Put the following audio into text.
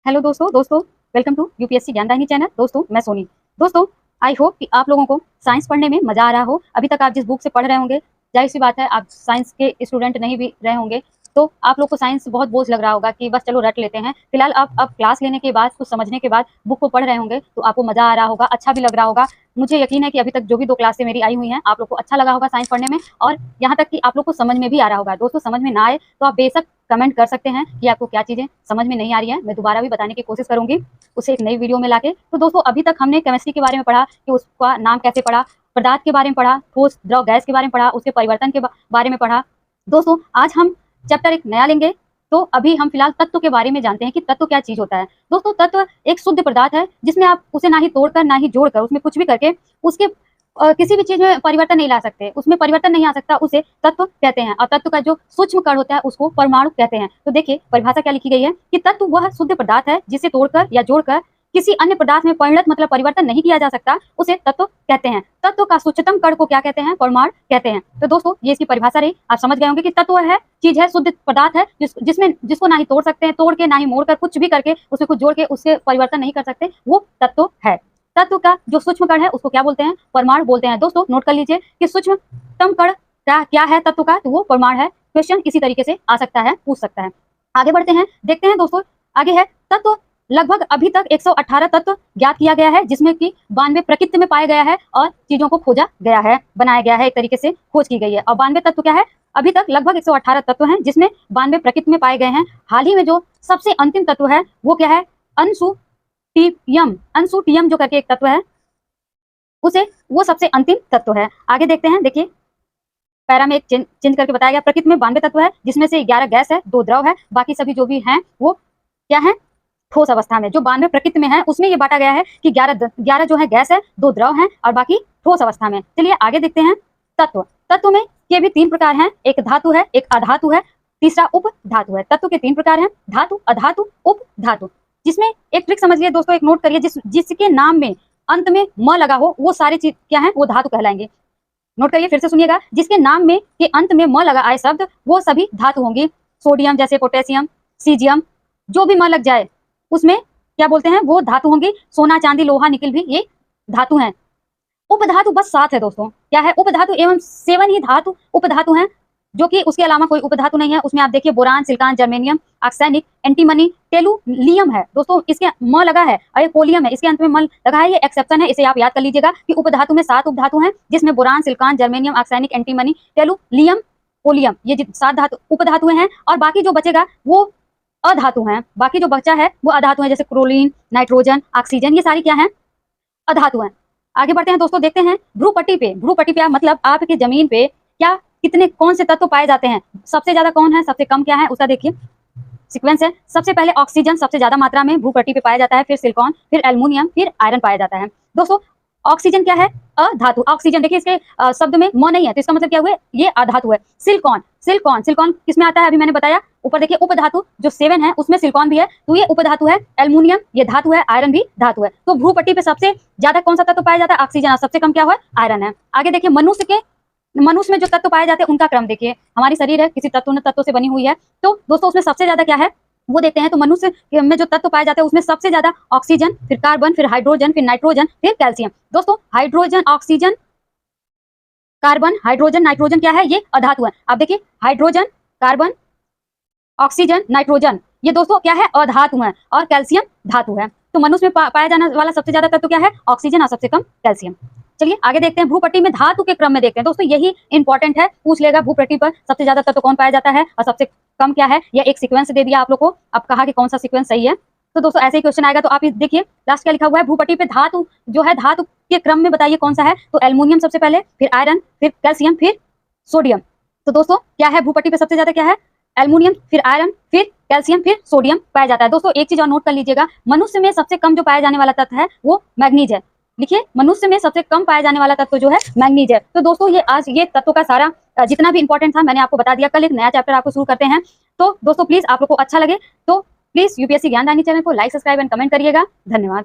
Hello दोस्तों welcome to UPSC ज्ञानदायिनी channel. दोस्तों मैं सोनी। दोस्तों आई होप कि आप लोगों को साइंस पढ़ने में मजा आ रहा हो। अभी तक आप जिस बुक से पढ़ रहे होंगे, जाहिर सी बात है आप साइंस के स्टूडेंट नहीं भी रहे होंगे, तो आप लोग को साइंस बहुत बोझ लग रहा होगा कि बस चलो रट लेते हैं। फिलहाल आप अब क्लास लेने के बाद, कुछ समझने के बाद बुक को पढ़ रहे होंगे तो आपको मजा आ रहा होगा, अच्छा भी लग रहा होगा। मुझे यकीन है कि अभी तक जो भी 2 क्लासें मेरी आई हुई हैं, आप लोग को अच्छा लगा होगा साइंस पढ़ने में, और यहाँ तक कि आप लोग को समझ में भी आ रहा होगा। दोस्तों समझ में ना आए तो आप बेशक कमेंट कर सकते हैं कि आपको क्या चीज़ें समझ में नहीं आ रही हैं। मैं दोबारा भी बताने की कोशिश करूंगी उसे एक नई वीडियो में लाके। तो दोस्तों अभी तक हमने केमिस्ट्री के बारे में पढ़ा कि उसका नाम कैसे पढ़ा, पदार्थ के बारे में पढ़ा, ठोस द्रव गैस के बारे में पढ़ा, उसके परिवर्तन के बारे में पढ़ा। दोस्तों आज हम चैप्टर एक नया लेंगे। तो अभी हम फिलहाल तत्व के बारे में जानते हैं कि तत्व क्या चीज होता है। दोस्तों तत्व एक शुद्ध पदार्थ है जिसमें आप उसे ना ही तोड़कर ना ही जोड़कर, उसमें कुछ भी करके उसके किसी भी चीज में परिवर्तन नहीं ला सकते, उसमें परिवर्तन नहीं आ सकता, उसे तत्व कहते हैं। और तत्व का जो सूक्ष्म कण होता है उसको परमाणु कहते हैं। तो देखिए परिभाषा क्या लिखी गई है कि तत्व वह शुद्ध पदार्थ है जिसे तोड़कर या जोड़कर किसी अन्य पदार्थ में परिणत मतलब परिवर्तन नहीं किया जा सकता, उसे तत्व कहते हैं। तत्व का सूक्ष्मतम कण को क्या कहते हैं? परमाणु कहते हैं। तो दोस्तों ये इसकी परिभाषा रही। आप समझ गए होंगे कि तत्व है चीज है, शुद्ध पदार्थ है जिसको ना ही तोड़ सकते हैं, तोड़ के ना ही मोड़कर, कुछ भी करके उसमें कुछ जोड़ के उससे परिवर्तन नहीं कर सकते, वो तत्व है। तत्व का जो सूक्ष्म कण है उसको क्या बोलते हैं? परमाणु बोलते हैं। दोस्तों नोट कर लीजिए कि सूक्ष्मतम कण क्या है तत्व का, तो वो परमाणु है। क्वेश्चन इसी तरीके से आ सकता है, पूछ सकता है। आगे बढ़ते हैं, देखते हैं दोस्तों। आगे है तत्व। लगभग अभी तक 118 तत्व ज्ञात किया गया है, जिसमें कि 92 प्रकृति में पाया गया है और चीजों को खोजा गया है, बनाया गया है, एक तरीके से खोज की गई है। और 92 तत्व क्या है? अभी तक लगभग 118 तत्व हैं जिसमें 92 प्रकृति में पाए गए हैं। हाल ही में जो सबसे अंतिम तत्व है वो क्या है? अनसुटियम जो करके एक तत्व है, वो सबसे अंतिम तत्व है। आगे देखते हैं, देखिए पैरा में एक चेंज करके बताया गया। प्रकृति में 92 तत्व है जिसमें से 11 गैस है, 2 द्रव है, बाकी सभी जो भी हैं वो क्या है? ठोस अवस्था में। जो 92 प्रकृति में है उसमें ये बांटा गया है कि 11 जो है गैस है, 2 द्रव हैं और बाकी ठोस अवस्था में। चलिए आगे देखते हैं। तत्व। तत्व में के भी 3 प्रकार हैं, एक धातु है, एक अधातु है, तीसरा उप धातु है। तत्व के 3 प्रकार हैं, धातु, अधातु, उप धातु। जिसमें एक ट्रिक समझ लिए दोस्तों, एक नोट करिए, जिसके नाम में अंत में म लगा हो वो सारी चीज क्या है? वो धातु कहलाएंगे। नोट करिए, फिर से सुनिएगा। जिसके नाम में के अंत में म लगा आए शब्द वो सभी धातु होंगी। सोडियम जैसे पोटेशियम, सीजियम, जो भी म लग जाए उसमें क्या बोलते हैं? वो धातु होंगी। सोना, चांदी, लोहा, निकल भी ये धातु हैं। उपधातु बस 7 है दोस्तों। क्या है? उपधातु एवं 7 ही धातु उपधातु हैं, जो कि उसके अलावा कोई उपधातु नहीं है। उसमें आप देखिए boron, silicon, germanium, arsenic, antimony, tellurium है। दोस्तों इसके म लगा है और ये पोलियम है, इसके अंत में म लगा है, ये एक्सेप्शन है। इसे आप याद कर लीजिएगा कि उपधातु में 7 उपधातु हैं, जिसमें boron, silicon, germanium, arsenic, antimony, tellurium, polonium, ये 7 धातु उपधातुएं हैं। और बाकी जो बचेगा वो अधातु हैं। बाकी जो बचा है वो अधातु हैं, जैसे क्लोरीन, नाइट्रोजन, ऑक्सीजन, ये सारी क्या है? अधातु हैं। आगे बढ़ते हैं दोस्तों, देखते हैं ध्रुव पट्टी पे। ध्रुव पट्टी पे मतलब आपकी जमीन पे क्या कितने कौन से तत्व पाए जाते हैं, सबसे ज्यादा कौन है, सबसे कम क्या है, उसका देखिए सीक्वेंस है। सबसे पहले ऑक्सीजन सबसे ज्यादा मात्रा में ध्रुव पट्टी पे पाया जाता है, फिर सिलिकॉन, फिर एल्युमिनियम, फिर आयरन पाया जाता है। दोस्तों ऑक्सीजन क्या है? अधातु। ऑक्सीजन देखिए इसके शब्द में म नहीं है, तो इसका मतलब क्या हुआ? ये अधातु है। सिलिकॉन, सिलिकॉन, सिलिकॉन किसमें आता है? अभी मैंने बताया ऊपर देखिए, उपधातु जो 7 है उसमें सिलिकॉन भी है, तो ये उपधातु है। एल्युमिनियम ये धातु है, आयरन भी धातु है। तो ध्रुव पट्टी पे सबसे ज्यादा कौन सा तत्व पाया जाता है? ऑक्सीजन। और सबसे कम क्या हुआ? आयरन है। आगे देखिए मनुष्य में जो तत्व पाए जाते हैं उनका क्रम देखिए। हमारी शरीर है किसी तत्व से बनी हुई है, तो दोस्तों उसमें सबसे ज्यादा क्या है वो देखते हैं। तो मनुष्य में जो तत्व पाए जाते हैं उसमें सबसे ज्यादा ऑक्सीजन, फिर कार्बन, फिर हाइड्रोजन, फिर नाइट्रोजन, फिर कैल्शियम। दोस्तों hydrogen, oxygen, carbon, hydrogen, nitrogen क्या है? ये अधातु है। आप देखिए हाइड्रोजन, कार्बन, ऑक्सीजन, नाइट्रोजन, ये दोस्तों क्या है? अधातु है। और कैल्शियम धातु है। तो मनुष्य में पाया जाने वाला सबसे ज्यादा तत्व क्या है? ऑक्सीजन, और सबसे कम कैल्शियम। चलिए आगे देखते हैं, भूपट्टी में धातु के क्रम में देखते हैं। दोस्तों यही इंपॉर्टेंट है, पूछ लेगा भूपट्टी पर सबसे ज्यादा तत्व कौन पाया जाता है और सबसे कम क्या है। यह एक सीक्वेंस दे दिया आप लोग को, अब कहा कि कौन सा सीक्वेंस सही है। तो दोस्तों ऐसे ही क्वेश्चन आएगा, तो आप देखिए लास्ट क्या लिखा हुआ है, भूपट्टी पे धातु जो है धातु के क्रम में बताइए कौन सा है। तो एल्युमिनियम सबसे पहले, फिर आयरन, फिर कैल्शियम, फिर सोडियम। तो दोस्तों क्या है भूपट्टी पे सबसे ज्यादा क्या है? एल्युमिनियम, फिर आयरन, फिर कैल्शियम, फिर सोडियम पाया जाता है। दोस्तों एक चीज और नोट कर लीजिएगा, मनुष्य में सबसे कम जो पाया जाने वाला तत्व है वो मैग्नीज है। लिखिए मनुष्य में सबसे कम पाया जाने वाला तत्व जो है मैग्नीज है। तो दोस्तों ये आज ये तत्वों का सारा जितना भी इंपॉर्टेंट था मैंने आपको बता दिया। कल एक नया चैप्टर आपको शुरू करते हैं। तो दोस्तों प्लीज आप लोग को अच्छा लगे तो प्लीज यूपीएससी ज्ञानदायिनी चैनल को लाइक, सब्सक्राइब एंड कमेंट करिएगा। धन्यवाद।